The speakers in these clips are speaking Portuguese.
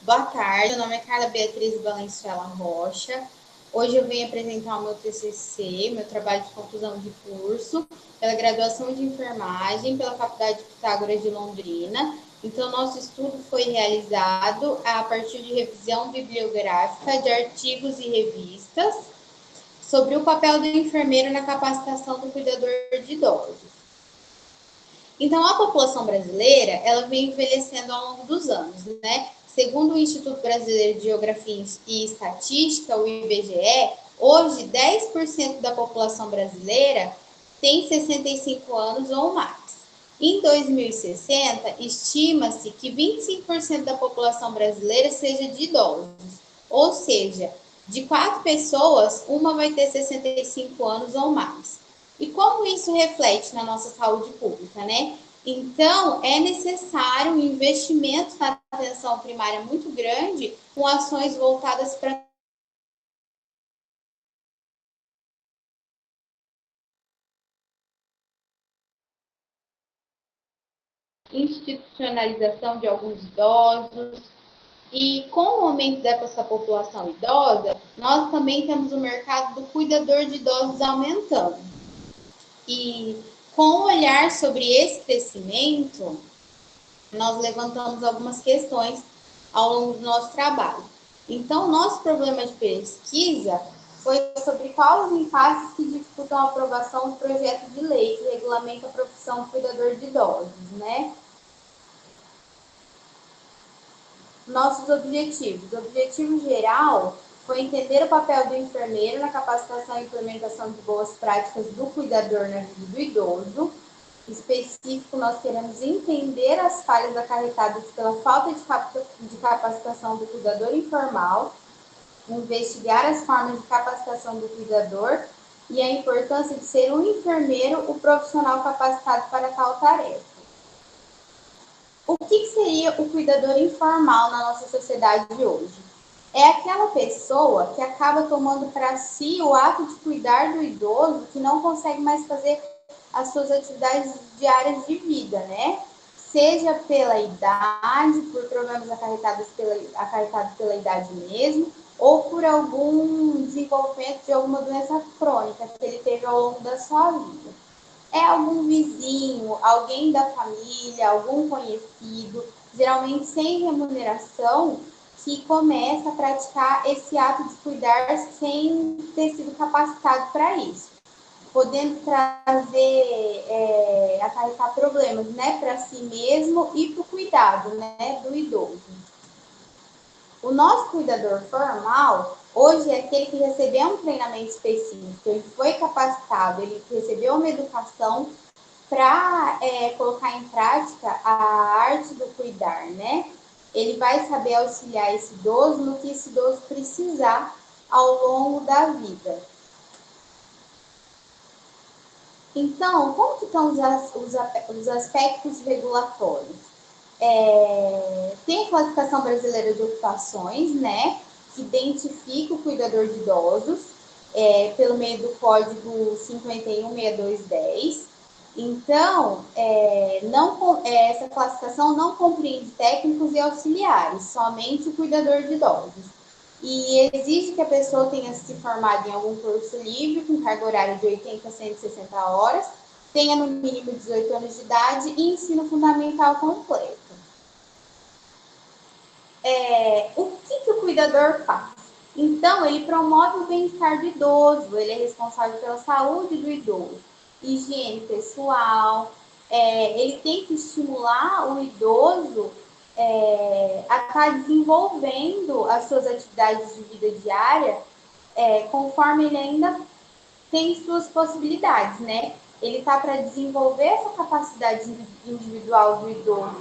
Boa tarde, meu nome é Carla Beatriz Valenzuela Rocha. Hoje eu venho apresentar o meu TCC, meu trabalho de conclusão de curso, pela graduação de enfermagem, pela Faculdade de Pitágoras de Londrina. Então, nosso estudo foi realizado a partir de revisão bibliográfica de artigos e revistas sobre o papel do enfermeiro na capacitação do cuidador de idosos. Então, a população brasileira, ela vem envelhecendo ao longo dos anos, né? Segundo o Instituto Brasileiro de Geografia e Estatística, o IBGE, hoje 10% da população brasileira tem 65 anos ou mais. Em 2060, estima-se que 25% da população brasileira seja de idosos, ou seja, de 4 pessoas, uma vai ter 65 anos ou mais. E como isso reflete na nossa saúde pública, né? Então, é necessário um investimento na atenção primária muito grande, com ações voltadas para institucionalização de alguns idosos. E com o aumento dessa população idosa, nós também temos o mercado do cuidador de idosos aumentando. E com o olhar sobre esse crescimento, nós levantamos algumas questões ao longo do nosso trabalho. Então, o nosso problema de pesquisa foi sobre quais os impasses que dificultam a aprovação do projeto de lei que regulamenta a profissão de cuidador de idosos, né? Nossos objetivos. O objetivo geral foi entender o papel do enfermeiro na capacitação e implementação de boas práticas do cuidador na vida do idoso. Específico, nós queremos entender as falhas acarretadas pela falta de capacitação do cuidador informal, investigar as formas de capacitação do cuidador e a importância de ser um enfermeiro o profissional capacitado para tal tarefa. O que seria o cuidador informal na nossa sociedade de hoje? É aquela pessoa que acaba tomando para si o ato de cuidar do idoso que não consegue mais fazer as suas atividades diárias de vida, né? Seja pela idade, por problemas acarretados pela idade mesmo, ou por algum desenvolvimento de alguma doença crônica que ele teve ao longo da sua vida. É algum vizinho, alguém da família, algum conhecido, geralmente sem remuneração, que começa a praticar esse ato de cuidar sem ter sido capacitado para isso, podendo trazer, acarretar problemas, né, para si mesmo e para o cuidado, né, do idoso. O nosso cuidador formal, hoje, é aquele que recebeu um treinamento específico, ele foi capacitado, ele recebeu uma educação para colocar em prática a arte do cuidar, né? Ele vai saber auxiliar esse idoso no que esse idoso precisar ao longo da vida. Então, como que estão os aspectos regulatórios? Tem a classificação brasileira de ocupações, né, que identifica o cuidador de idosos pelo meio do código 516210. Então, essa classificação não compreende técnicos e auxiliares, somente o cuidador de idosos. E exige que a pessoa tenha se formado em algum curso livre, com carga horária de 80 a 160 horas, tenha no mínimo 18 anos de idade e ensino fundamental completo. O que o cuidador faz? Então, ele promove o bem-estar do idoso, ele é responsável pela saúde do idoso, higiene pessoal, ele tem que estimular o idoso a estar desenvolvendo as suas atividades de vida diária conforme ele ainda tem suas possibilidades, né? Ele está para desenvolver essa capacidade individual do idoso,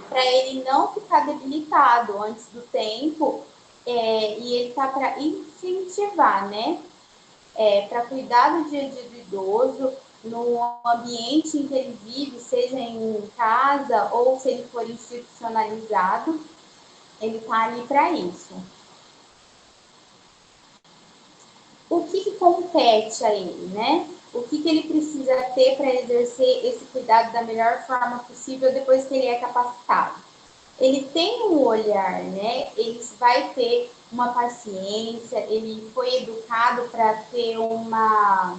para ele não ficar debilitado antes do tempo, e ele está para incentivar, né? Para cuidar do dia a dia do idoso, no ambiente em que ele vive, seja em casa ou se ele for institucionalizado, ele está ali para isso. O que compete a ele, né? O que ele precisa ter para exercer esse cuidado da melhor forma possível depois que ele é capacitado? ele tem um olhar, né? Ele vai ter uma paciência, ele foi educado para ter uma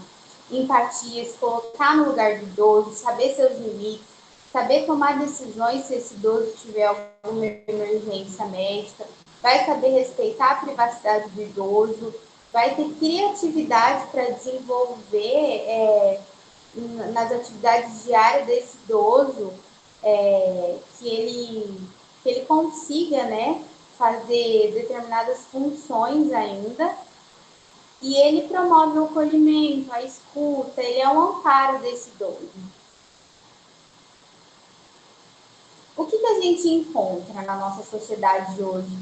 empatia, se colocar no lugar do idoso, saber seus limites, saber tomar decisões se esse idoso tiver alguma emergência médica, vai saber respeitar a privacidade do idoso, vai ter criatividade para desenvolver nas atividades diárias desse idoso, que ele consiga, né, fazer determinadas funções ainda, e ele promove o acolhimento, a escuta, ele é um amparo desse idoso. O que a gente encontra na nossa sociedade hoje,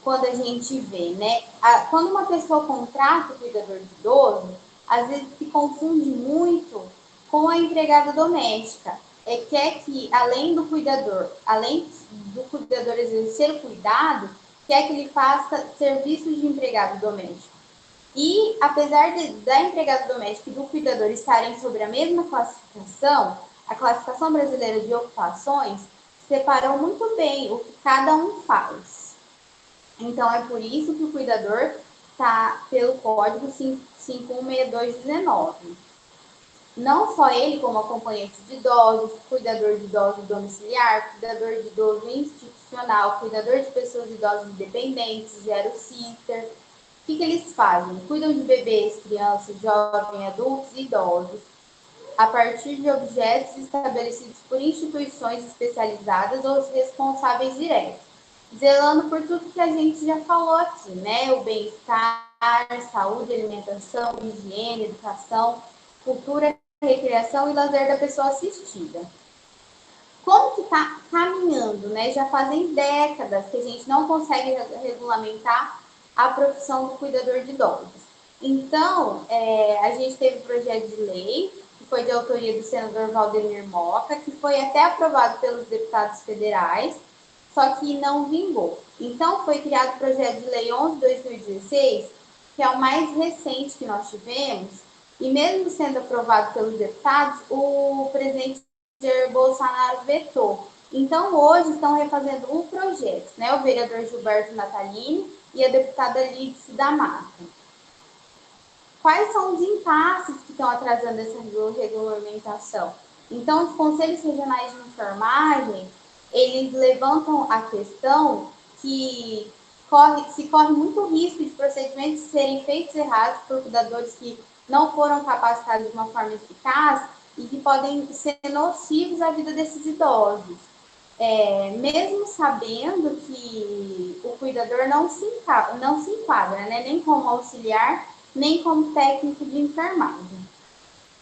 quando a gente vê, né? Quando uma pessoa contrata o cuidador de idoso, às vezes se confunde muito com a empregada doméstica. Quer que, além do cuidador exercer o cuidado, quer que ele faça serviços de empregado doméstico. E, apesar da empregada doméstica e do cuidador estarem sobre a mesma classificação, a classificação brasileira de ocupações separou muito bem o que cada um faz. Então, é por isso que o cuidador está pelo código 516219. Não só ele, como acompanhante de idosos, cuidador de idosos domiciliar, cuidador de idoso institucional, cuidador de pessoas idosas independentes, gero-sitter. O que eles fazem? Cuidam de bebês, crianças, jovens, adultos e idosos, a partir de objetos estabelecidos por instituições especializadas ou os responsáveis diretos, zelando por tudo que a gente já falou aqui, né? O bem-estar, saúde, alimentação, higiene, educação, cultura, recreação e lazer da pessoa assistida. Como que está caminhando, né? Já fazem décadas que a gente não consegue regulamentar a profissão do cuidador de idosos. Então, a gente teve um projeto de lei, que foi de autoria do senador Valdemir Moca, que foi até aprovado pelos deputados federais, só que não vingou. Então, foi criado o projeto de lei 11/2016, que é o mais recente que nós tivemos, e mesmo sendo aprovado pelos deputados, o presidente Jair Bolsonaro vetou. Então, hoje estão refazendo o projeto, né? O vereador Gilberto Natalini e a deputada Lídice da Mata. Quais são os impasses que estão atrasando essa regulamentação? Então, os conselhos regionais de enfermagem, eles levantam a questão que se corre muito risco de procedimentos serem feitos errados por cuidadores que não foram capacitados de uma forma eficaz e que podem ser nocivos à vida desses idosos. Mesmo sabendo que o cuidador não se enquadra, né, nem como auxiliar, nem como técnico de enfermagem.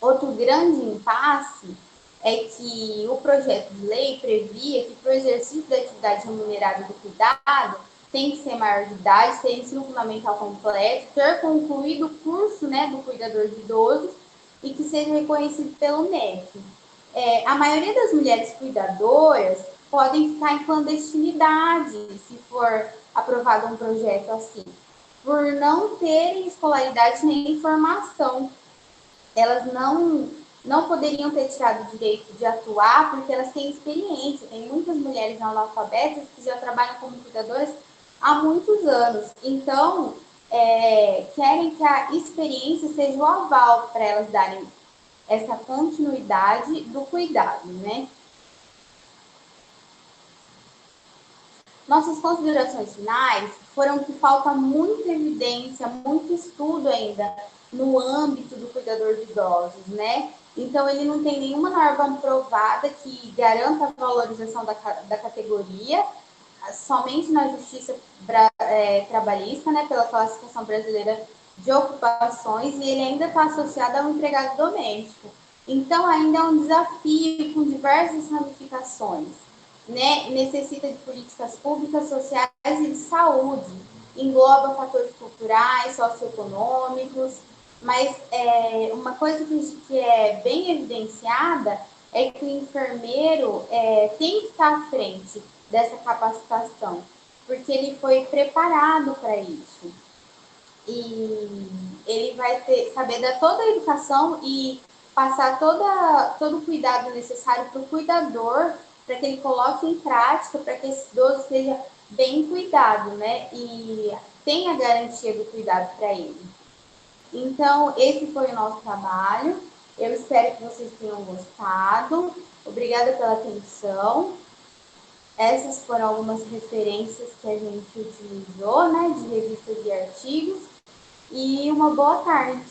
Outro grande impasse é que o projeto de lei previa que para o exercício da atividade remunerada do cuidado tem que ser maior de idade, ter ensino fundamental completo, ter concluído o curso, né, do cuidador de idosos e que seja reconhecido pelo MEC. A maioria das mulheres cuidadoras podem ficar em clandestinidade se for aprovado um projeto assim, por não terem escolaridade nem formação. Elas não poderiam ter tirado o direito de atuar porque elas têm experiência. Tem muitas mulheres analfabetas que já trabalham como cuidadoras há muitos anos. Então, querem que a experiência seja o aval para elas darem essa continuidade do cuidado, né? Nossas considerações finais foram que falta muita evidência, muito estudo ainda no âmbito do cuidador de idosos, né? Então, ele não tem nenhuma norma aprovada que garanta a valorização da categoria, somente na justiça trabalhista, né, pela classificação brasileira de ocupações, e ele ainda está associado a um empregado doméstico. Então, ainda é um desafio com diversas ramificações, né? Necessita de políticas públicas, sociais e de saúde. Engloba fatores culturais, socioeconômicos, mas uma coisa que é bem evidenciada é que o enfermeiro tem que estar à frente dessa capacitação, porque ele foi preparado para isso. E ele vai saber dar toda a educação e passar todo o cuidado necessário para o cuidador, para que ele coloque em prática, para que esse idoso seja bem cuidado, né? E tenha garantia do cuidado para ele. Então, esse foi o nosso trabalho. Eu espero que vocês tenham gostado. Obrigada pela atenção. Essas foram algumas referências que a gente utilizou, né, de revistas e artigos. E uma boa tarde.